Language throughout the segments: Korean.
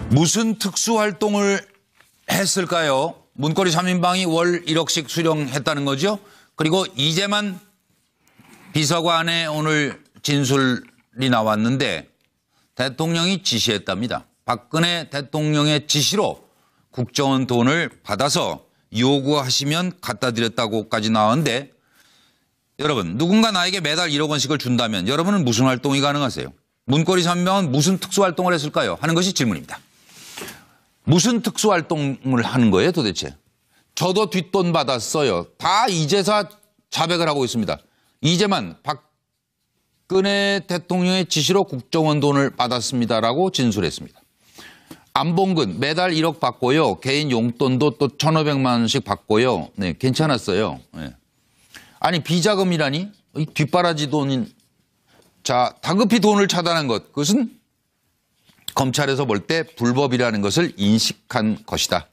무슨 특수활동을 했을까요? 문고리 3인방이 월 1억씩 수령했다는 거죠. 그리고 이재만 비서관의 오늘 진술이 나왔는데 대통령이 지시했답니다. 박근혜 대통령의 지시로 국정원 돈을 받아서 요구하시면 갖다 드렸다고까지 나왔는데 여러분 누군가 나에게 매달 1억 원씩을 준다면 여러분은 무슨 활동이 가능하세요? 문고리 3인방은 무슨 특수활동을 했을까요? 하는 것이 질문입니다. 무슨 특수활동을 하는 거예요 도대체? 저도 뒷돈 받았어요. 다 이제사 자백을 하고 있습니다. 이제만 박근혜 대통령의 지시로 국정원 돈을 받았습니다라고 진술했습니다. 안봉근 매달 1억 받고요. 개인 용돈도 또 1,500만 원씩 받고요. 네, 괜찮았어요. 네. 아니 비자금이라니? 이 뒷바라지 돈인. 자, 다급히 돈을 차단한 것. 그것은 검찰에서 볼 때 불법이라는 것을 인식한 것이다.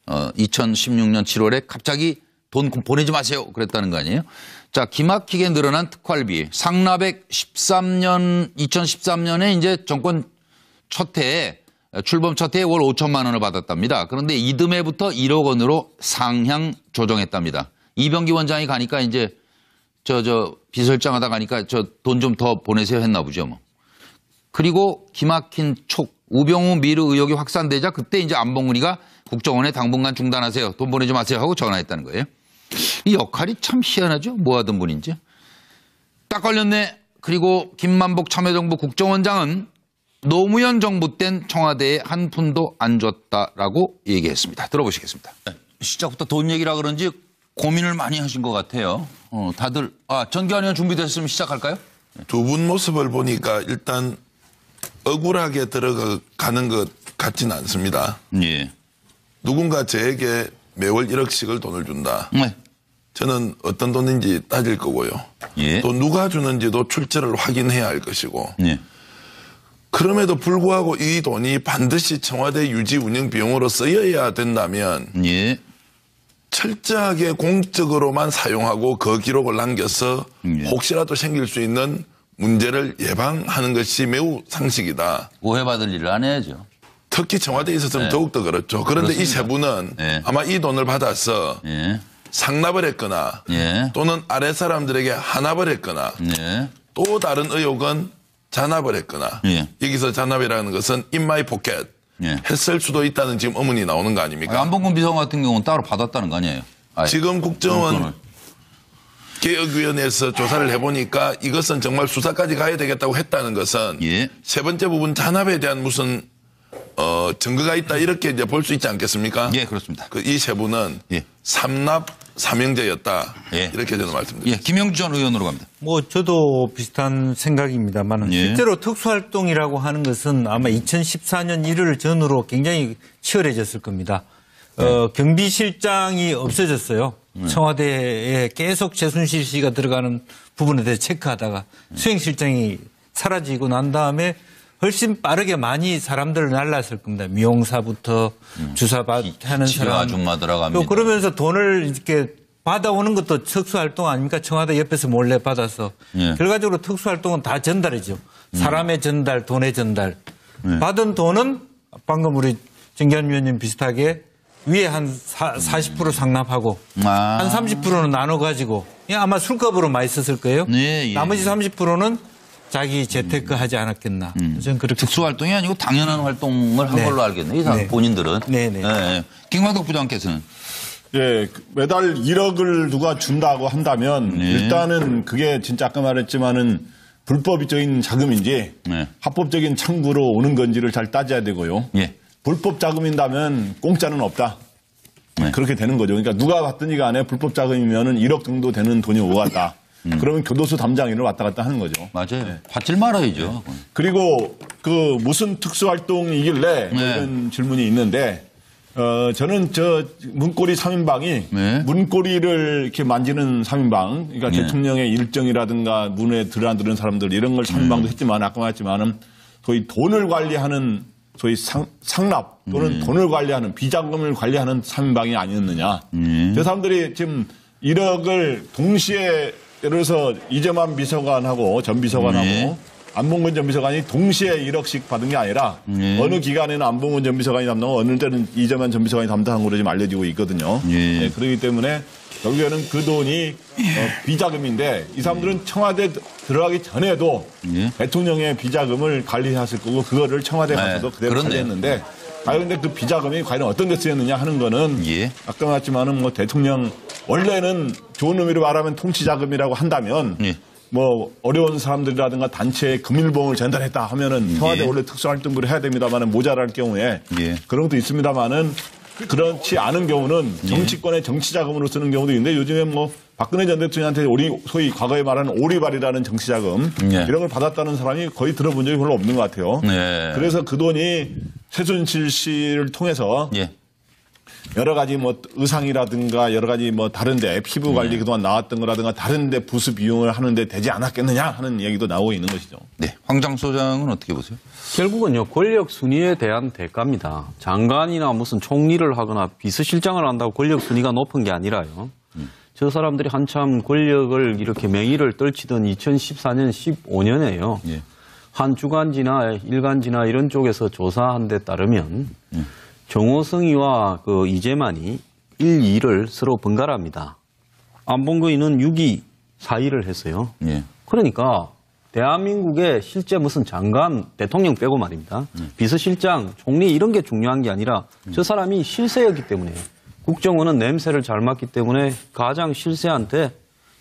2016년 7월에 갑자기 돈 보내지 마세요. 그랬다는 거 아니에요? 자, 기막히게 늘어난 특활비. 상납액 2013년에 이제 정권 첫 해에 출범 첫 해에 월 5천만 원을 받았답니다. 그런데 이듬해부터 1억 원으로 상향 조정했답니다. 이병기 원장이 가니까 이제 저 비서실장 하다 가니까 저 돈 좀 더 보내세요 했나 보죠 뭐. 그리고 기막힌 촉 우병우 미르 의혹이 확산되자 그때 이제 안봉근이가 국정원에 당분간 중단하세요. 돈 보내지 마세요 하고 전화했다는 거예요. 이 역할이 참 희한하죠. 뭐 하던 분인지. 딱 걸렸네. 그리고 김만복 참여정부 국정원장은 노무현 정부 땐 청와대에 한 푼도 안 줬다라고 얘기했습니다. 들어보시겠습니다. 시작부터 돈 얘기라 그런지 고민을 많이 하신 것 같아요. 다들 전기환 의원 준비됐으면 시작할까요? 두 분 모습을 보니까 일단 억울하게 들어가는 것 같지는 않습니다. 예. 누군가 저에게 매월 1억씩을 돈을 준다. 네. 저는 어떤 돈인지 따질 거고요. 예. 또 누가 주는지도 출처를 확인해야 할 것이고. 예. 그럼에도 불구하고 이 돈이 반드시 청와대 유지 운영 비용으로 쓰여야 된다면 예. 철저하게 공적으로만 사용하고 그 기록을 남겨서 혹시라도 생길 수 있는 문제를 예방하는 것이 매우 상식이다. 오해받을 일을 안 해야죠. 특히 청와대에 있어서는 네. 더욱더 그렇죠. 그런데 그렇습니다. 이 세 분은 네. 아마 이 돈을 받아서 예. 상납을 했거나 예. 또는 아래 사람들에게 하납을 했거나 예. 또 다른 의혹은 잔압을 했거나 예. 여기서 잔압이라는 것은 in my pocket 예. 했을 수도 있다는 지금 의문이 나오는 거 아닙니까? 안봉근 비서관 같은 경우는 따로 받았다는 거 아니에요? 지금 국정원 용돈을. 개혁위원회에서 조사를 해보니까 이것은 정말 수사까지 가야 되겠다고 했다는 것은 예. 세 번째 부분 잔압에 대한 무슨 증거가 있다 이렇게 이제 볼 수 있지 않겠습니까? 예, 그렇습니다. 이 세 분은 예. 삼납 삼형제였다. 예. 이렇게 저는 말씀드립니다. 예, 김영주 전 의원으로 갑니다. 저도 비슷한 생각입니다만 예. 실제로 특수활동이라고 하는 것은 아마 2014년 1월 전후로 굉장히 치열해졌을 겁니다. 경비실장이 없어졌어요. 청와대에 계속 최순실 씨가 들어가는 부분에 대해 체크하다가 수행실장이 사라지고 난 다음에 훨씬 빠르게 많이 사람들을 날랐을 겁니다. 미용사부터 주사하는 치료 사람. 아줌마 들어갑니다. 또 그러면서 돈을 이렇게 받아오는 것도 특수활동 아닙니까? 청와대 옆에서 몰래 받아서. 예. 결과적으로 특수활동은 다 전달이죠. 사람의 전달, 돈의 전달. 받은 돈은 방금 우리 정기환 위원님 비슷하게 위에 한 40% 상납하고 한 30%는 나눠가지고 아마 술값으로 많이 썼을 거예요. 예, 예. 나머지 30%는 자기 재테크 하지 않았겠나. 저는 그렇게. 특수활동이 아니고 당연한 활동을 한 네. 걸로 알겠네요. 이 사람 네. 본인들은. 네네. 예. 김광덕 부장께서는. 예, 매달 1억을 누가 준다고 한다면 네. 일단은 그게 진짜 아까 말했지만은 불법적인 자금인지 네. 합법적인 창구로 오는 건지를 잘 따져야 되고요. 예. 불법 자금인다면 공짜는 없다. 네. 그렇게 되는 거죠. 그러니까 누가 받든지 간에 불법 자금이면은 1억 정도 되는 돈이 오갔다. 그러면 교도소 담장인을 왔다 갔다 하는 거죠. 맞아요. 받질 말아야죠. 그리고 그 무슨 특수활동이길래 네. 이런 질문이 있는데 저는 저 문고리 3인방이 네. 문고리를 이렇게 만지는 3인방 그러니까 네. 대통령의 일정이라든가 문에 들어드는 사람들 이런 걸 3인방도 했지만 아까 말했지만은 소위 돈을 관리하는 소위 상납 또는 돈을 관리하는 비자금을 관리하는 3인방이 아니었느냐. 저 사람들이 지금 1억을 동시에 예를 들어서 이재만 비서관하고 전 비서관하고 안봉근 전 비서관이 동시에 1억씩 받은 게 아니라 어느 기간에는 안봉근 전 비서관이 담당하고 어느 때는 이재만 전 비서관이 담당한 걸로 지금 알려지고 있거든요. 네, 그렇기 때문에 결국에는 그 돈이 비자금인데 이 사람들은 청와대 들어가기 전에도 대통령의 비자금을 관리했을 거고 그거를 청와대 가서도 그대로 관리했는데 근데 그 비자금이 과연 어떤 데 쓰였느냐 하는 거는 아까 말했지만은 뭐 대통령 원래는 좋은 의미로 말하면 통치자금이라고 한다면 뭐 어려운 사람들이라든가 단체에 금일봉을 전달했다 하면은 청와대 원래 특수활동부를 해야 됩니다만은 모자랄 경우에 그런 것도 있습니다만은 그렇지 않은 경우는 정치권의 정치자금으로 쓰는 경우도 있는데 요즘에 뭐 박근혜 전 대통령한테 소위 과거에 말하는 오리발이라는 정치자금 이런 걸 받았다는 사람이 거의 들어본 적이 별로 없는 것 같아요. 그래서 그 돈이 최순실 씨를 통해서 여러 가지 뭐 의상이라든가 여러 가지 뭐 다른데 피부 관리 그동안 나왔던 거라든가 다른데 부수 비용을 하는데 되지 않았겠느냐 하는 얘기도 나오고 있는 것이죠. 네, 황장 소장은 어떻게 보세요? 결국은요 권력 순위에 대한 대가입니다. 장관이나 무슨 총리를 하거나 비서실장을 한다고 권력 순위가 높은 게 아니라요. 저 사람들이 한참 권력을 이렇게 맹위를 떨치던 2014년, 15년에요. 한 주간지나 일간지나 이런 쪽에서 조사한 데 따르면 정호성이와 그 이재만이 1, 2를 서로 번갈아합니다. 안봉근이는 6위, 4위를 했어요. 그러니까 대한민국의 실제 무슨 장관, 대통령 빼고 말입니다. 비서실장, 총리 이런 게 중요한 게 아니라 저 사람이 실세였기 때문에 국정원은 냄새를 잘 맡기 때문에 가장 실세한테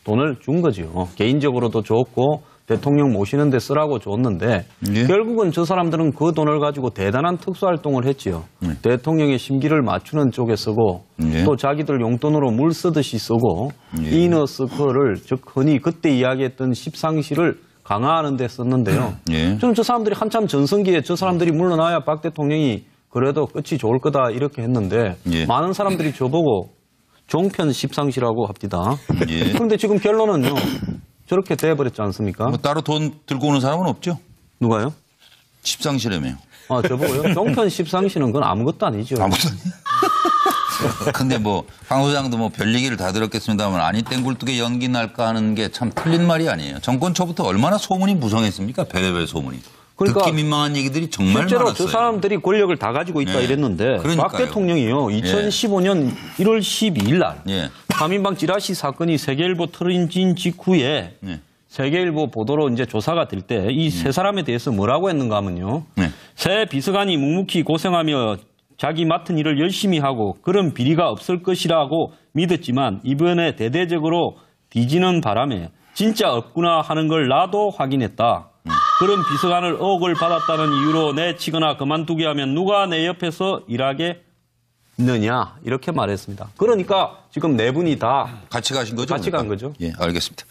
돈을 준 거죠. 개인적으로도 줬고 대통령 모시는 데 쓰라고 줬는데 결국은 저 사람들은 그 돈을 가지고 대단한 특수활동을 했지요. 대통령의 심기를 맞추는 쪽에 쓰고 또 자기들 용돈으로 물 쓰듯이 쓰고 이너서클을 즉 흔히 그때 이야기했던 십상시를 강화하는 데 썼는데요. 지금 저 사람들이 한참 전성기에 저 사람들이 물러나야 박 대통령이 그래도 끝이 좋을 거다 이렇게 했는데 많은 사람들이 저보고 종편 십상시라고 합니다. 그런데 지금 결론은요. 저렇게 돼버렸지 않습니까? 뭐 따로 돈 들고 오는 사람은 없죠? 누가요? 십상시라며요. 아, 저보고요? 종편 십상시는 그건 아무것도 아니죠. 아무것도 아니에요. 근데 뭐, 강 소장도 뭐 별 얘기를 다 들었겠습니다만 아니 땡굴뚝에 연기 날까 하는 게 참 틀린 말이 아니에요. 정권 초부터 얼마나 소문이 무성했습니까? 별의별 소문이. 그러니까 듣기 민망한 얘기들이 정말 실제로 많았어요. 저 사람들이 권력을 다 가지고 있다 이랬는데 그러니까요. 박 대통령이요. 2015년 1월 12일 날 3인방 찌라시 사건이 세계일보 틀어진 직후에 세계일보 보도로 이제 조사가 될 때 이 세 사람에 대해서 뭐라고 했는가 하면요. 새 비서관이 묵묵히 고생하며 자기 맡은 일을 열심히 하고 그런 비리가 없을 것이라고 믿었지만 이번에 대대적으로 뒤지는 바람에 진짜 없구나 하는 걸 나도 확인했다. 그런 비서관을 5억을 받았다는 이유로 내치거나 그만두게 하면 누가 내 옆에서 일하게 있느냐 이렇게 말했습니다. 그러니까 지금 네 분이 다 같이 가신 거죠? 같이 간 거죠. 예, 알겠습니다.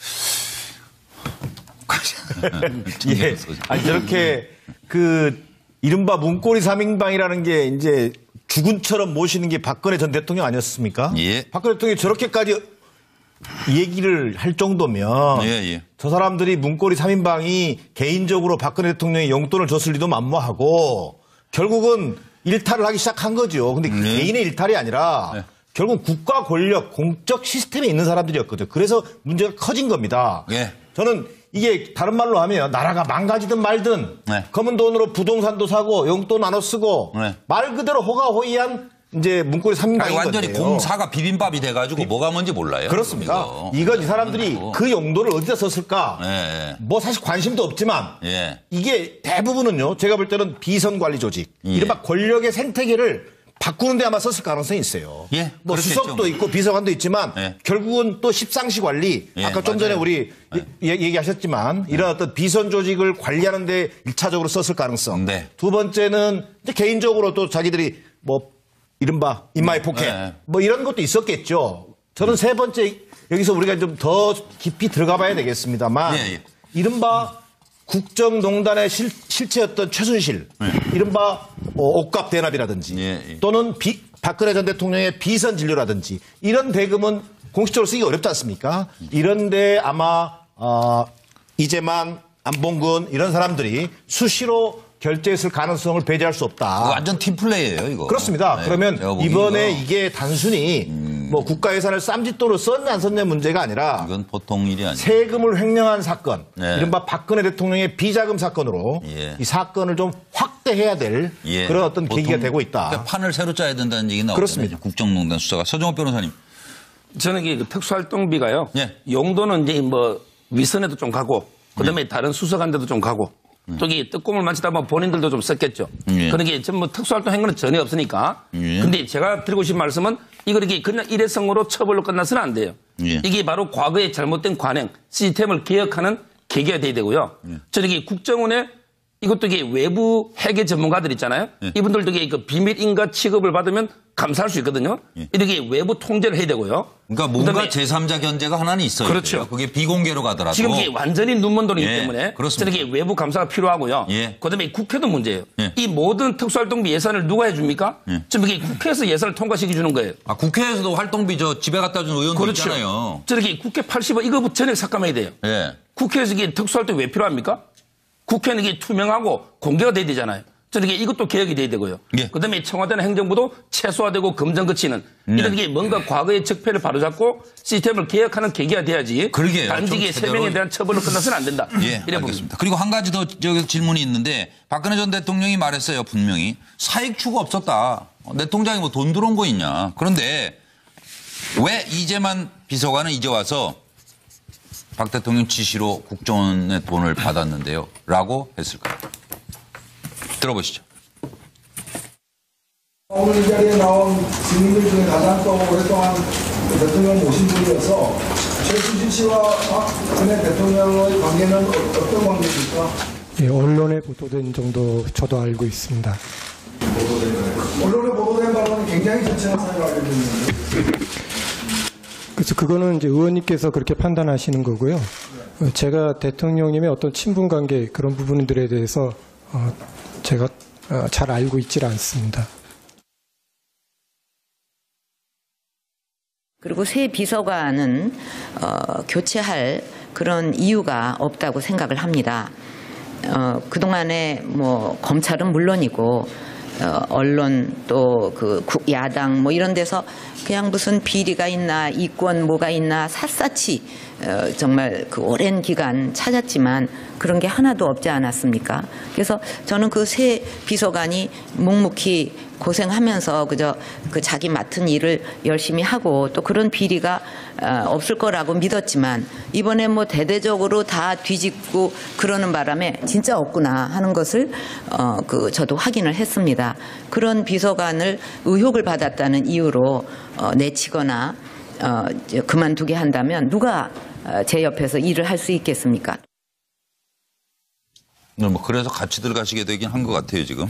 예. 아니, 저렇게 그 이른바 문고리 3인방이라는 게 이제 주군처럼 모시는 게 박근혜 전 대통령 아니었습니까? 박근혜 대통령이 저렇게까지 얘기를 할 정도면 저 사람들이 문고리 3인방이 개인적으로 박근혜 대통령이 용돈을 줬을 리도 만무하고 결국은 일탈을 하기 시작한 거죠. 근데 개인의 일탈이 아니라 결국 국가 권력, 공적 시스템에 있는 사람들이었거든요. 그래서 문제가 커진 겁니다. 저는 이게 다른 말로 하면 나라가 망가지든 말든 검은 돈으로 부동산도 사고 용돈 나눠 쓰고 말 그대로 호가호위한 이제 문고리 3인방인 완전히 건데요. 공사가 비빔밥이 돼가지고 뭐가 뭔지 몰라요. 그렇습니다. 이건 이 사람들이 그 용도를 어디다 썼을까? 뭐 사실 관심도 없지만 이게 대부분은요. 제가 볼 때는 비선관리 조직, 이른바 권력의 생태계를 바꾸는 데 아마 썼을 가능성이 있어요. 뭐 그렇겠죠. 수석도 있고 비서관도 있지만 결국은 또 십상시 관리, 아까 좀 전에 우리 얘기하셨지만 이런 어떤 비선 조직을 관리하는 데 1차적으로 썼을 가능성. 두 번째는 이제 개인적으로 또 자기들이 뭐 이른바 인마이 포켓 뭐 이런 것도 있었겠죠. 저는 세 번째 여기서 우리가 좀 더 깊이 들어가 봐야 되겠습니다만 이른바 국정농단의 실체였던 최순실 이른바 옷값 대납이라든지 또는 박근혜 전 대통령의 비선 진료라든지 이런 대금은 공식적으로 쓰기 어렵지 않습니까? 이런데 아마 이재만, 안봉근 이런 사람들이 수시로 결제했을 가능성을 배제할 수 없다. 완전 팀플레이예요, 이거. 그렇습니다. 그러면 이번에 이게 단순히 뭐 국가 예산을 쌈짓돈으로 썼냐 안 썼냐 문제가 아니라 이건 보통 일이 아니에요. 세금을 횡령한 사건, 네. 이른바 박근혜 대통령의 비자금 사건으로 예. 이 사건을 좀 확대해야 될 예. 그런 어떤 보통 계기가 되고 있다. 그러니까 판을 새로 짜야 된다는 얘기 나오잖아요. 그렇습니다. 국정농단 수사가. 서정호 변호사님. 저는 이게 그 특수활동비가요. 예. 용도는 이제 뭐 위선에도 좀 가고, 그다음에 다른 수사관들도 좀 가고, 또 이게 뜨꼼을 만지다 보면 본인들도 좀 썼겠죠. 예. 그런 게 전부 특수활동 행위는 전혀 없으니까. 예. 근데 제가 드리고 싶은 말씀은 이거 이렇게 그냥 일회성으로 처벌로 끝나서는 안 돼요. 예. 이게 바로 과거의 잘못된 관행, 시스템을 개혁하는 계기가 돼야 되고요. 저는 이게 국정원에 이것도 이게 외부 회계 전문가들 있잖아요. 예. 이분들도 이게 그 비밀인가 취급을 받으면 감사할 수 있거든요. 예. 이렇게 외부 통제를 해야 되고요. 그러니까 뭔가 그다음에 제3자 견제가 하나는 있어요. 그렇죠. 그게 비공개로 가더라도. 지금 이게 완전히 눈먼 돈이기 예, 때문에 그렇습니다. 저는 이게 외부 감사가 필요하고요. 예. 그다음에 국회도 문제예요. 예. 이 모든 특수활동비 예산을 누가 해줍니까? 예. 지금 이게 국회에서 예산을 통과시켜 주는 거예요. 아, 국회에서도 활동비 저 집에 갖다 준 의원도 그렇죠. 있잖아요. 저렇게 국회 80억 이거 전액 삭감해야 돼요. 예. 국회에서 이게 특수활동이 왜 필요합니까? 국회는 이게 투명하고 공개가 돼야 되잖아요. 저는 이게 이것도 개혁이 돼야 되고요. 예. 그다음에 청와대나 행정부도 최소화되고 검증 거치는 이런 게 뭔가 과거의 적폐를 바로잡고 시스템을 개혁하는 계기가 돼야지. 그러게요. 단지 이게 좀 3명에 대한 처벌로 끝나서는 안 된다. 예, 이래 봅니다. 알겠습니다. 그리고 한 가지 더 질문이 있는데 박근혜 전 대통령이 말했어요. 분명히 사익 추구 없었다. 내 통장에 뭐 돈 들어온 거 있냐. 그런데 왜 이재만 비서관은 이제 와서 박 대통령 지시로 국정원의 돈을 받았는데요. 라고 했을까요? 들어보시죠. 오늘 이 자리에 나온 증인들 중에 가장 또 오랫동안 대통령 모신 분이어서 최순실 씨와 박근혜 대통령의 관계는 어떤 관계입니까? 예, 언론에 보도된 정도 저도 알고 있습니다. 언론에 보도된 바로는 굉장히 전체적 사유를 알고 있는데. 그래서 그거는 이제 의원님께서 그렇게 판단하시는 거고요. 제가 대통령님의 어떤 친분 관계 그런 부분들에 대해서 제가 잘 알고 있질 않습니다. 그리고 새 비서관은 교체할 그런 이유가 없다고 생각을 합니다. 그동안에 뭐 검찰은 물론이고 언론 또 그 야당 뭐 이런 데서 그냥 무슨 비리가 있나 이권 뭐가 있나 샅샅이 정말 그 오랜 기간 찾았지만 그런 게 하나도 없지 않았습니까? 그래서 저는 그 새 비서관이 묵묵히 고생하면서 그저 그 자기 맡은 일을 열심히 하고 또 그런 비리가 없을 거라고 믿었지만 이번에 뭐 대대적으로 다 뒤집고 그러는 바람에 진짜 없구나 하는 것을 그 저도 확인을 했습니다. 그런 비서관을 의혹을 받았다는 이유로 내치거나 그만두게 한다면 누가 제 옆에서 일을 할 수 있겠습니까? 뭐 그래서 같이 들어가시게 되긴 한 것 같아요 지금.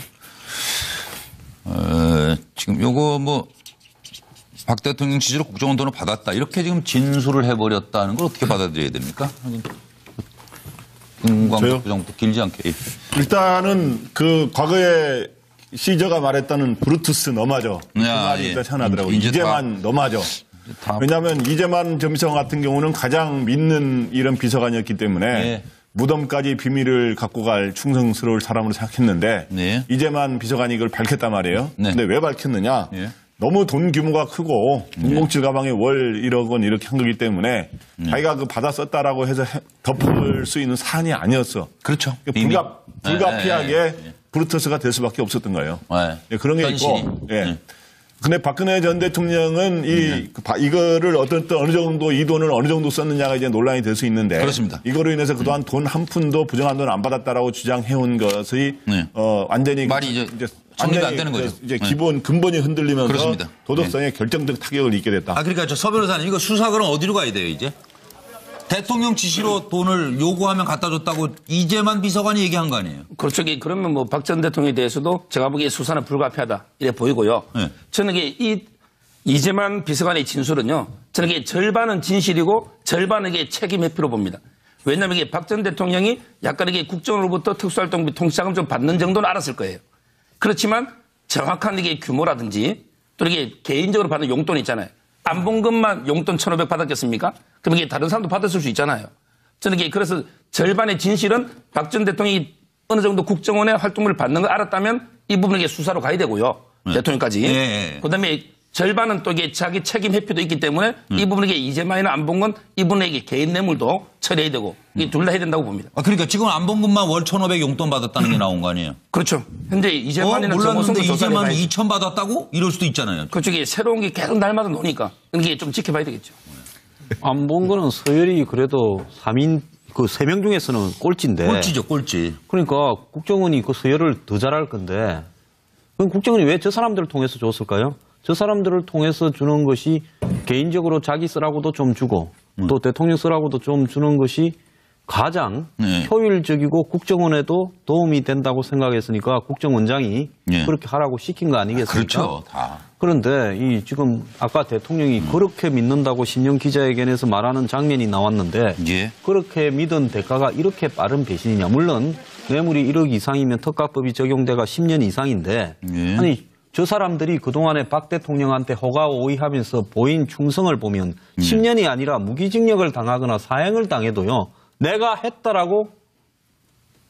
지금 요거 뭐 박 대통령 지시로 국정원 돈을 받았다 이렇게 지금 진술을 해버렸다는 걸 어떻게 받아들여야 됩니까? 저요? 부장부터 길지 않게. 일단은 그 과거에 시저가 말했다는 브루투스 너마저 그 말이 예. 일단 생각나더라고요. 이제 이재만 너마저. 왜냐하면 이재만 전 비서관 같은 경우는 가장 믿는 이런 비서관이었기 때문에 예. 무덤까지 비밀을 갖고 갈 충성스러울 사람으로 생각했는데 네. 이재만 비서관이 이걸 밝혔단 말이에요. 네. 근데 왜 밝혔느냐? 예. 너무 돈 규모가 크고 007 가방에 월 1억 원 이렇게 한 거기 때문에 자기가 그 받아 썼다라고 해서 덮을 수 있는 사안이 아니었어. 그렇죠. 불가피하게 브루터스가 될 수밖에 없었던 거예요. 네. 예, 그런 게 현실이. 있고. 예. 근데 박근혜 전 대통령은 이거를 어느 정도 이 돈을 어느 정도 썼느냐가 이제 논란이 될 수 있는데. 그렇습니다. 이거로 인해서 그동안 돈 한 푼도 부정한 돈 안 받았다라고 주장해온 것이 네. 완전히 말이 이제 정리가 안 되는 거죠. 이제 기본 근본이 흔들리면서 그렇습니다. 도덕성에 결정적 타격을 입게 됐다. 아 그러니까 저 서 변호사님 이거 수사 그럼 어디로 가야 돼요 이제? 대통령 지시로 돈을 요구하면 갖다 줬다고 이재만 비서관이 얘기한 거 아니에요? 그렇죠. 그러면 뭐 박 전 대통령에 대해서도 제가 보기에 수사는 불가피하다 이래 보이고요. 네. 저는 이게 이재만 비서관의 진술은요. 저는 이게 절반은 진실이고 절반은 이게 책임 회피로 봅니다. 왜냐하면 이게 박 전 대통령이 약간 이게 국정으로부터 특수활동비 통치자금 좀 받는 정도는 알았을 거예요. 그렇지만 정확한 이게 규모라든지 또 이게 개인적으로 받는 용돈 있잖아요. 안 본 것만 용돈 1,500 받았겠습니까? 그럼 이게 다른 사람도 받았을 수 있잖아요. 저는 이게 그래서 절반의 진실은 박 전 대통령이 어느 정도 국정원의 활동을 받는 걸 알았다면 이 부분은 이게 수사로 가야 되고요. 대통령까지. 네. 그다음에 절반은 또 이게 자기 책임 회피도 있기 때문에 이 부분에게 이재만이나 안봉근 이분에게 개인 뇌물도 처리해야 되고 이 둘 다 해야 된다고 봅니다. 그러니까 지금 안봉근만 월 1,500 용돈 받았다는 게 나온 거 아니에요? 그렇죠. 현재 이재만이나 몰랐는데 정호성도 이재만 조사를 2천 받았다고? 이럴 수도 있잖아요. 그쪽에 새로운 게 계속 날마다 노니까 이게 좀 지켜봐야 되겠죠. 안봉근은 서열이 그래도 3인 그 3명 중에서는 꼴찌인데. 꼴찌죠, 꼴찌. 그러니까 국정원이 그 서열을 더 잘할 건데 그럼 국정원이 왜 저 사람들을 통해서 줬을까요? 저 사람들을 통해서 주는 것이 개인적으로 자기 쓰라고도 좀 주고 또 대통령 쓰라고도 좀 주는 것이 가장 효율적이고 국정원에도 도움이 된다고 생각했으니까 국정원장이 그렇게 하라고 시킨 거 아니겠습니까? 그렇죠. 다. 그런데 이 지금 아까 대통령이 그렇게 믿는다고 신년 기자회견에서 말하는 장면이 나왔는데 그렇게 믿은 대가가 이렇게 빠른 배신이냐. 물론 뇌물이 1억 이상이면 특가법이 적용돼가 10년 이상인데 아니 저 사람들이 그동안에 박 대통령한테 호가오의하면서 보인 충성을 보면 10년이 아니라 무기징역을 당하거나 사형을 당해도요. 내가 했다라고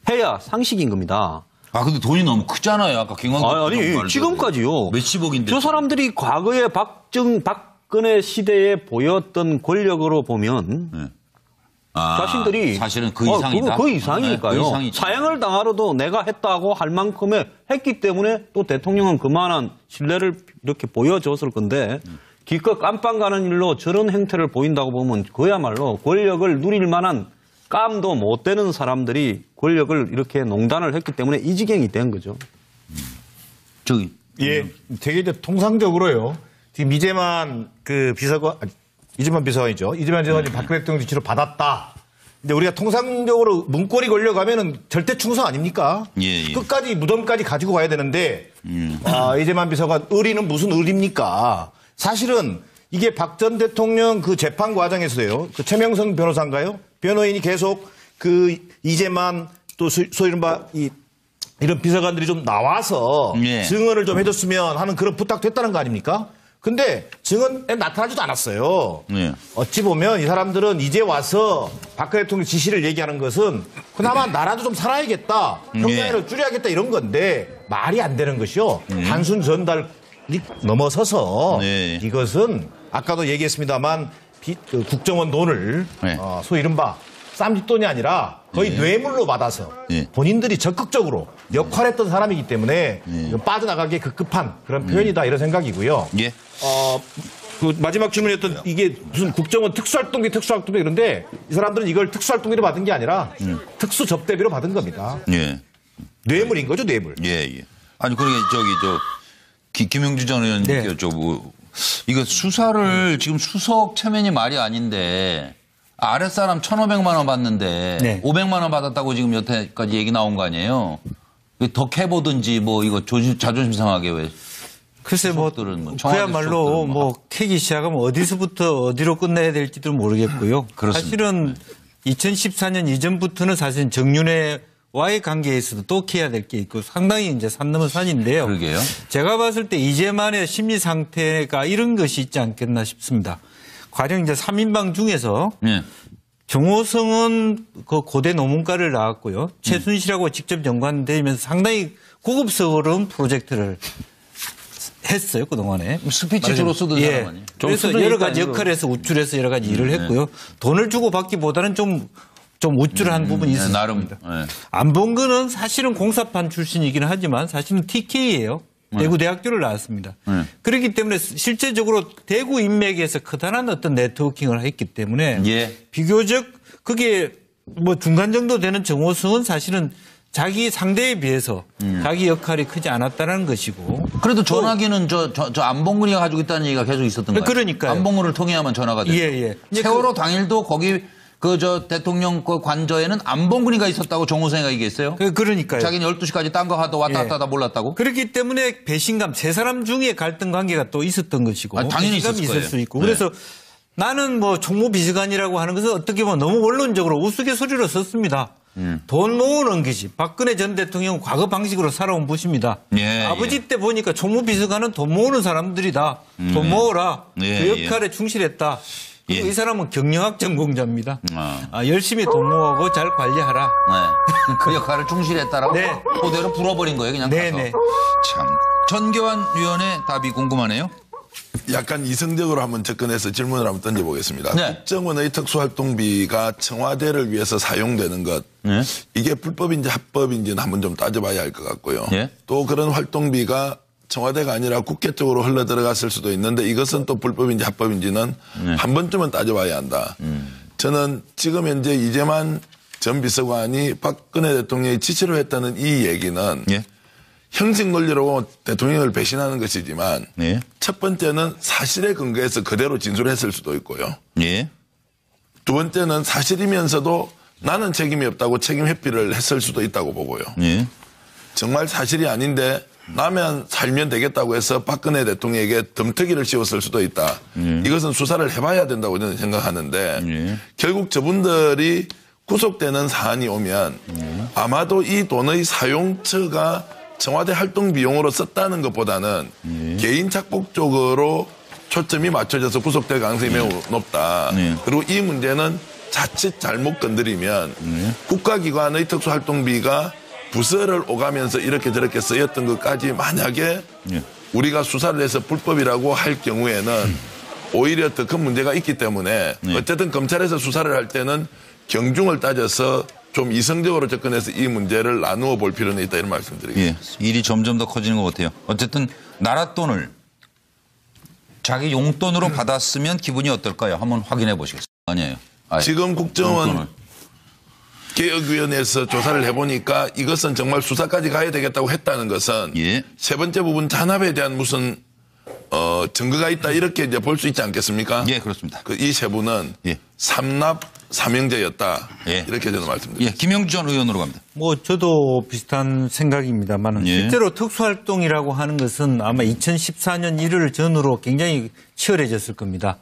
해야 상식인 겁니다. 근데 돈이 너무 크잖아요. 아까 김광규 아니 지금까지요. 몇십억인데. 저 사람들이 과거에 박근혜 시대에 보였던 권력으로 보면 자신들이 사실은 그 이상이다. 그 이상이니까요. 그 이상이죠. 사형을 당하러도 내가 했다고 할 만큼의 했기 때문에 또 대통령은 그만한 신뢰를 이렇게 보여줬을 건데 기껏 깜빵 가는 일로 저런 행태를 보인다고 보면 그야말로 권력을 누릴 만한 깜도 못 되는 사람들이 권력을 이렇게 농단을 했기 때문에 이 지경이 된 거죠. 저기. 예. 되게 이제 통상적으로요. 지금 이재만 그 비서관, 이재만 비서관이죠. 이재만 비서관이 박근혜 대통령 지시를 받았다. 근데 우리가 통상적으로 문고리 걸려가면은 절대 충성 아닙니까? 끝까지 무덤까지 가지고 가야 되는데, 이재만 비서관 의리는 무슨 의리입니까? 사실은 이게 박 전 대통령 그 재판 과정에서요. 그 최명성 변호사인가요? 변호인이 계속 그 이재만 또 소위 이른바 이런 비서관들이 좀 나와서 증언을 좀 해줬으면 하는 그런 부탁도 했다는 거 아닙니까? 근데 증언에 나타나지도 않았어요. 어찌 보면 이 사람들은 이제 와서 박근혜 대통령 지시를 얘기하는 것은 그나마 나라도 좀 살아야겠다. 형량을 줄여야겠다 이런 건데 말이 안 되는 것이요. 단순 전달이 넘어서서 이것은 아까도 얘기했습니다만 그 국정원 돈을 소위 이른바 쌈짓돈이 아니라 거의 뇌물로 받아서 본인들이 적극적으로 역할했던 사람이기 때문에 빠져나가기에 급급한 그런 표현이다 이런 생각이고요. 그 마지막 질문이었던 이게 무슨 국정원 특수활동비 이런데 이 사람들은 이걸 특수활동비로 받은 게 아니라 특수접대비로 받은 겁니다. 뇌물인 거죠, 뇌물. 아니 그러니까 김영주 전 의원님께 여쭤보고 이거 수사를 지금 수석 체면이 말이 아닌데 아랫사람 1,500만 원 받는데 500만 원 받았다고 지금 여태까지 얘기 나온 거 아니에요? 더 캐보든지 뭐 이거 자존심 상하게 왜? 글쎄 그야말로 캐기 시작하면 어디서부터 어디로 끝내야 될지도 모르겠고요. 사실은 2014년 이전부터는 사실 정윤회와의 관계에서도 또 캐야 될 게 있고 상당히 이제 산 넘은 산인데요. 그러게요. 제가 봤을 때 이재만의 심리 상태가 이런 것이 있지 않겠나 싶습니다. 가령 이제 3인방 중에서 정호성은 그 고대 논문과를 나왔고요. 최순실하고 직접 연관되면서 상당히 고급스러운 프로젝트를 했어요, 그동안에. 스피치 주로 쓰던 사람 아니에요? 그래서 여러 가지 역할에서 우쭐해서 여러 가지 일을 했고요. 돈을 주고 받기보다는 좀 우쭐한 부분이 있었습니다. 안봉근은 사실은 공사판 출신이기는 하지만 사실은 TK예요. 대구대학교를 나왔습니다. 그렇기 때문에 실제적으로 대구 인맥에서 커다란 어떤 네트워킹을 했기 때문에 비교적 그게 뭐 중간 정도 되는 정호성은 사실은 자기 상대에 비해서 자기 역할이 크지 않았다는 것이고. 그래도 전화기는 저 안봉근이가 가지고 있다는 얘기가 계속 있었던 거예요. 그러니까요. 안봉근을 통해야만 전화가 돼요. 세월호 당일도 거기 대통령 관저에는 안봉근이가 있었다고 정호성이가 얘기했어요. 그러니까요. 자기는 12시까지 딴 거 하다 왔다 갔다 하다 몰랐다고. 그렇기 때문에 배신감, 세 사람 중에 갈등 관계가 또 있었던 것이고. 당연히 있을 거예요. 수 있고. 그래서 나는 뭐 총무비서관이라고 하는 것은 어떻게 보면 너무 원론적으로 우스갯소리로 썼습니다. 돈 모으는 것이 박근혜 전 대통령은 과거 방식으로 살아온 것입니다. 아버지 때 보니까 총무비서관은 돈 모으는 사람들이다. 돈 모으라. 그 역할에 충실했다. 이 사람은 경영학 전공자입니다. 열심히 돈 모으고 잘 관리하라. 그 역할을 충실했다라고 그대로 불어버린 거예요. 그냥 가서. 참. 전교안 위원의 답이 궁금하네요. 약간 이성적으로 한번 접근해서 질문을 한번 던져보겠습니다. 네. 국정원의 특수활동비가 청와대를 위해서 사용되는 것, 네. 이게 불법인지 합법인지는 한번 좀 따져봐야 할 것 같고요. 네. 또 그런 활동비가 청와대가 아니라 국회 쪽으로 흘러 들어갔을 수도 있는데 이것은 또 불법인지 합법인지는 한 번쯤은 따져봐야 한다. 저는 지금 현재 이재만 전 비서관이 박근혜 대통령의 지시로 했다는 이 얘기는 예. 형식 논리로 대통령을 배신하는 것이지만 예. 첫 번째는 사실에 근거해서 그대로 진술했을 수도 있고요. 예. 두 번째는 사실이면서도 나는 책임이 없다고 책임 회피를 했을 수도 있다고 보고요. 예. 정말 사실이 아닌데 나만 살면 되겠다고 해서 박근혜 대통령에게 덤터기를 씌웠을 수도 있다. 이것은 수사를 해봐야 된다고 저는 생각하는데 결국 저분들이 구속되는 사안이 오면 아마도 이 돈의 사용처가 청와대 활동 비용으로 썼다는 것보다는 개인 착복 쪽으로 초점이 맞춰져서 구속될 가능성이 매우 높다. 그리고 이 문제는 자칫 잘못 건드리면 국가기관의 특수활동비가 부서를 오가면서 이렇게 저렇게 쓰였던 것까지 만약에 우리가 수사를 해서 불법이라고 할 경우에는 오히려 더 큰 문제가 있기 때문에 어쨌든 검찰에서 수사를 할 때는 경중을 따져서 좀 이성적으로 접근해서 이 문제를 나누어 볼 필요는 있다 이런 말씀드리겠습니다. 예. 일이 점점 더 커지는 것 같아요. 어쨌든 나라 돈을 자기 용돈으로 받았으면 기분이 어떨까요? 한번 확인해 보시겠어요? 아니에요. 지금 국정원 용돈을. 개혁위원회에서 조사를 해보니까 이것은 정말 수사까지 가야 되겠다고 했다는 것은 예. 세 번째 부분 잔압에 대한 무슨 증거가 있다 이렇게 이제 볼 수 있지 않겠습니까? 예, 그렇습니다. 이 세 분은 예. 삼납 삼형제였다. 예. 이렇게 저는 말씀드립니다. 예, 김영주 전 의원으로 갑니다. 뭐 저도 비슷한 생각입니다만 예. 실제로 특수활동이라고 하는 것은 아마 2014년 1월 전후로 굉장히 치열해졌을 겁니다.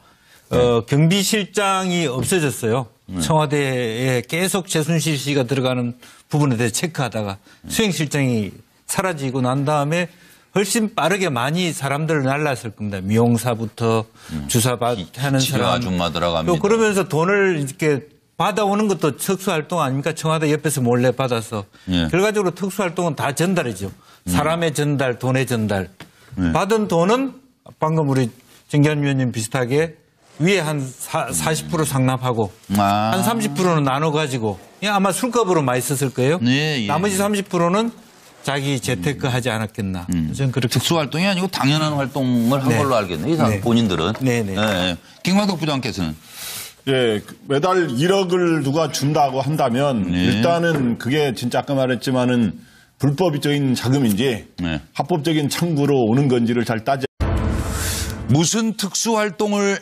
경비실장이 없어졌어요. 청와대에 계속 최순실 씨가 들어가는 부분에 대해 체크하다가 수행실장이 사라지고 난 다음에 훨씬 빠르게 많이 사람들을 날랐을 겁니다. 미용사부터 주사하는 치료 사람. 아줌마 들어갑니다. 또 그러면서 돈을 이렇게 받아오는 것도 특수활동 아닙니까? 청와대 옆에서 몰래 받아서. 예. 결과적으로 특수활동은 다 전달이죠. 사람의 전달, 돈의 전달. 받은 돈은 방금 우리 정기현 위원님 비슷하게 위에 한 40% 상납하고 한 30%는 나눠가지고 아마 술값으로 많이 썼을 거예요. 예, 예. 나머지 30%는 자기 재테크 하지 않았겠나. 저는 그렇게. 특수활동이 아니고 당연한 활동을 한 걸로 알겠네요. 이 사람 본인들은. 네네. 예. 김광덕 부장께서는. 예, 매달 1억을 누가 준다고 한다면 일단은 그게 진짜 아까 말했지만은 불법적인 자금인지 합법적인 창구로 오는 건지를 잘 따져. 무슨 특수활동을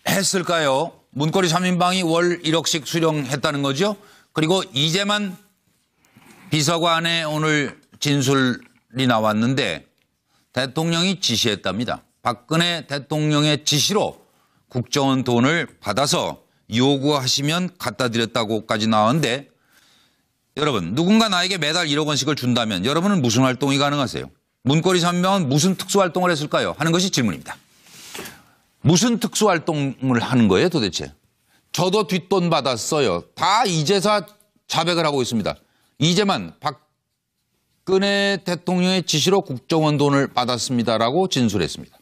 했을까요? 문고리 3인방이 월 1억씩 수령했다는 거죠. 그리고 이재만 비서관의 오늘 진술이 나왔는데 대통령이 지시했답니다. 박근혜 대통령의 지시로 국정원 돈을 받아서 요구하시면 갖다 드렸다고까지 나왔는데 여러분 누군가 나에게 매달 1억 원씩을 준다면 여러분은 무슨 활동이 가능하세요? 문고리 3인방은 무슨 특수활동을 했을까요? 하는 것이 질문입니다. 무슨 특수활동을 하는 거예요 도대체? 저도 뒷돈 받았어요. 다 이제사 자백을 하고 있습니다. 이제만 박근혜 대통령의 지시로 국정원 돈을 받았습니다라고 진술했습니다.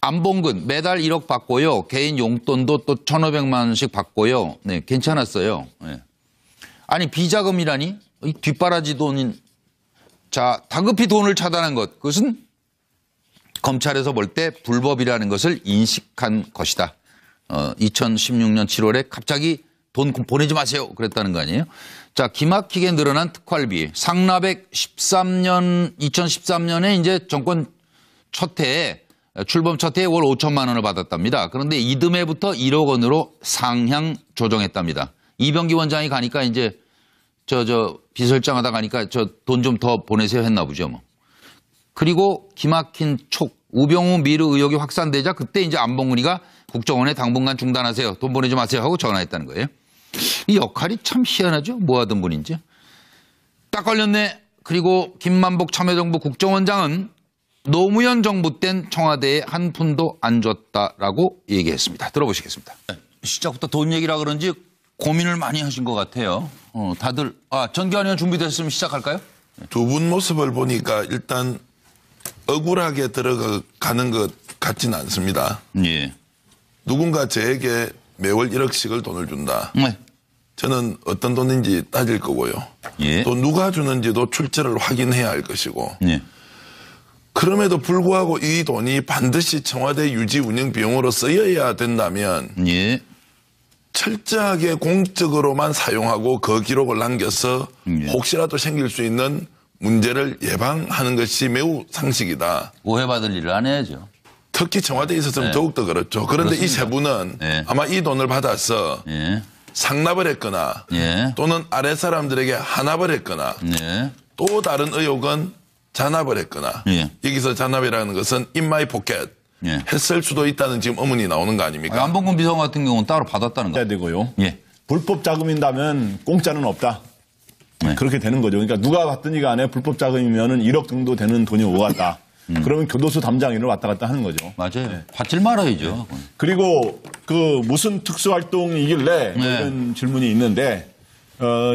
안봉근 매달 1억 받고요. 개인 용돈도 또 1,500만 원씩 받고요. 네, 괜찮았어요. 네. 아니 비자금이라니? 이 뒷바라지 돈인. 자, 다급히 돈을 차단한 것. 그것은 검찰에서 볼 때 불법이라는 것을 인식한 것이다. 2016년 7월에 갑자기 돈 보내지 마세요. 그랬다는 거 아니에요? 자, 기막히게 늘어난 특활비. 상납액 2013년에 이제 정권 첫 해에 출범 첫 해에 월 5천만 원을 받았답니다. 그런데 이듬해부터 1억 원으로 상향 조정했답니다. 이병기 원장이 가니까 이제 비서실장 하다 가니까 돈 좀 더 보내세요 했나 보죠 뭐. 그리고 기막힌 촉, 우병우 미르 의혹이 확산되자 그때 이제 안봉근이가 국정원에 당분간 중단하세요. 돈 보내지 마세요 하고 전화했다는 거예요. 이 역할이 참 희한하죠. 뭐 하던 분인지. 딱 걸렸네. 그리고 김만복 참여정부 국정원장은 노무현 정부 땐 청와대에 한 푼도 안 줬다라고 얘기했습니다. 들어보시겠습니다. 시작부터 돈 얘기라 그런지 고민을 많이 하신 것 같아요. 다들 전기환 의원 준비됐으면 시작할까요? 두 분 모습을 보니까 일단 억울하게 들어가는 것 같지는 않습니다. 예. 누군가 저에게 매월 1억씩을 돈을 준다. 네. 저는 어떤 돈인지 따질 거고요. 예. 또 누가 주는지도 출처를 확인해야 할 것이고. 예. 그럼에도 불구하고 이 돈이 반드시 청와대 유지 운영 비용으로 쓰여야 된다면 예. 철저하게 공적으로만 사용하고 그 기록을 남겨서 예. 혹시라도 생길 수 있는 문제를 예방하는 것이 매우 상식이다. 오해받을 일을 안 해야죠. 특히 청와대에 있어서는 네. 더욱더 그렇죠. 그런데 이 세 분은 네. 아마 이 돈을 받아서 예. 상납을 했거나 예. 또는 아래 사람들에게 한압을 했거나 예. 또 다른 의혹은 잔압을 했거나 예. 여기서 잔압이라는 것은 in my pocket 예. 했을 수도 있다는 지금 의문이 나오는 거 아닙니까? 안봉근 비서관 같은 경우는 따로 받았다는 거. 해야 되고요. 예. 불법 자금인다면 공짜는 없다. 네. 그렇게 되는 거죠. 그러니까 누가 받든지 간에 불법 자금이면은 1억 정도 되는 돈이 오갔다. 그러면 교도소 담장인을 왔다 갔다 하는 거죠. 맞아요. 받질 말아야죠. 그리고 그 무슨 특수활동이길래 뭐 네. 이런 질문이 있는데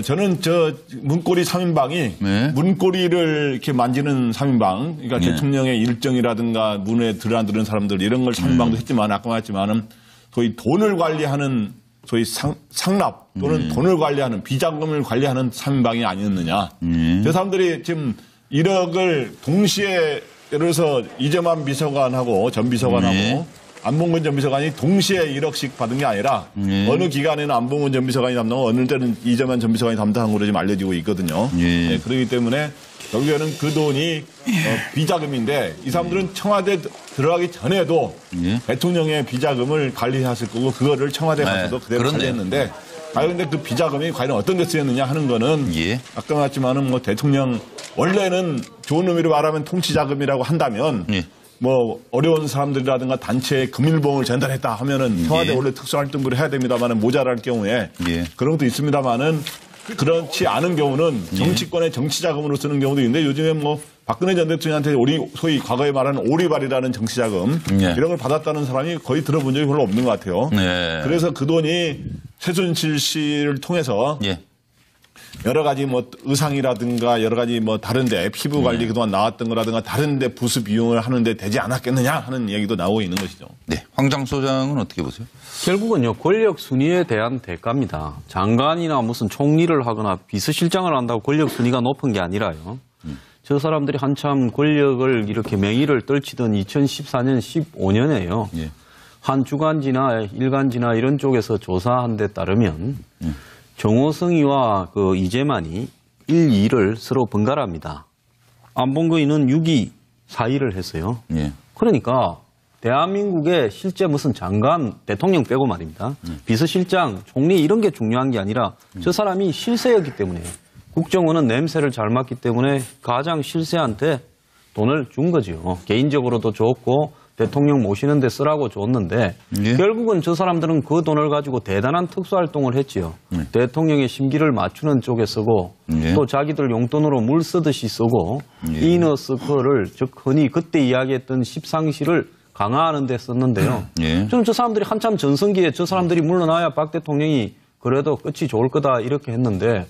저는 저 문고리 3인방이 네. 문고리를 이렇게 만지는 3인방 그러니까 네. 대통령의 일정이라든가 문에 들어드는 사람들 이런 걸 3인방도 했지만 아까 말했지만은 소위 돈을 관리하는 소위 상납 또는 돈을 관리하는 비자금을 관리하는 3인방이 아니었느냐. 저 사람들이 지금 1억을 동시에 예를 들어서 이재만 비서관하고 전 비서관하고 안봉근 전 비서관이 동시에 1억씩 받은 게 아니라 어느 기간에는 안봉근 전 비서관이 담당하고 어느 때는 이재만 전 비서관이 담당한 걸로 지금 알려지고 있거든요. 네, 그렇기 때문에 결국에는 그 돈이 비자금인데 이 사람들은 청와대 들어가기 전에도 대통령의 비자금을 관리했을 거고 그거를 청와대 가서도 그대로 관리했는데 근데 그 비자금이 과연 어떤 데 쓰였느냐 하는 거는 아까 말했지만은 뭐 대통령 원래는 좋은 의미로 말하면 통치자금이라고 한다면 뭐 어려운 사람들이라든가 단체에 금일봉을 전달했다 하면은 청와대 원래 특수활동부를 해야 됩니다만은 모자랄 경우에 그런 것도 있습니다만은 그렇지 않은 경우는 정치권의 정치자금으로 쓰는 경우도 있는데 요즘에 뭐 박근혜 전 대통령한테 소위 과거에 말하는 오리발이라는 정치자금 이런 걸 받았다는 사람이 거의 들어본 적이 별로 없는 것 같아요. 그래서 그 돈이 최순실 씨를 통해서 여러 가지 뭐 의상이라든가 여러 가지 뭐 다른데 피부 관리 그동안 나왔던 거라든가 다른데 부수 비용을 하는데 되지 않았겠느냐 하는 얘기도 나오고 있는 것이죠. 네, 황장 소장은 어떻게 보세요? 결국은요 권력 순위에 대한 대가입니다. 장관이나 무슨 총리를 하거나 비서실장을 한다고 권력 순위가 높은 게 아니라요. 저 사람들이 한참 권력을 이렇게 맹위를 떨치던 2014년, 15년에요. 한 주간지나 일간지나 이런 쪽에서 조사한 데 따르면 정호성이와 그 이재만이 1, 2를 서로 번갈아합니다. 안봉근이는 6위, 4위를 했어요. 그러니까 대한민국의 실제 무슨 장관, 대통령 빼고 말입니다. 비서실장, 총리 이런 게 중요한 게 아니라 저 사람이 실세였기 때문에 국정원은 냄새를 잘 맡기 때문에 가장 실세한테 돈을 준 거죠. 개인적으로도 줬고 대통령 모시는 데 쓰라고 줬는데 결국은 저 사람들은 그 돈을 가지고 대단한 특수활동을 했지요. 대통령의 심기를 맞추는 쪽에 쓰고 또 자기들 용돈으로 물 쓰듯이 쓰고 이너서클을 즉 흔히 그때 이야기했던 십상시를 강화하는 데 썼는데요. 저는 저 사람들이 한참 전성기에 저 사람들이 물러나야 박 대통령이 그래도 끝이 좋을 거다 이렇게 했는데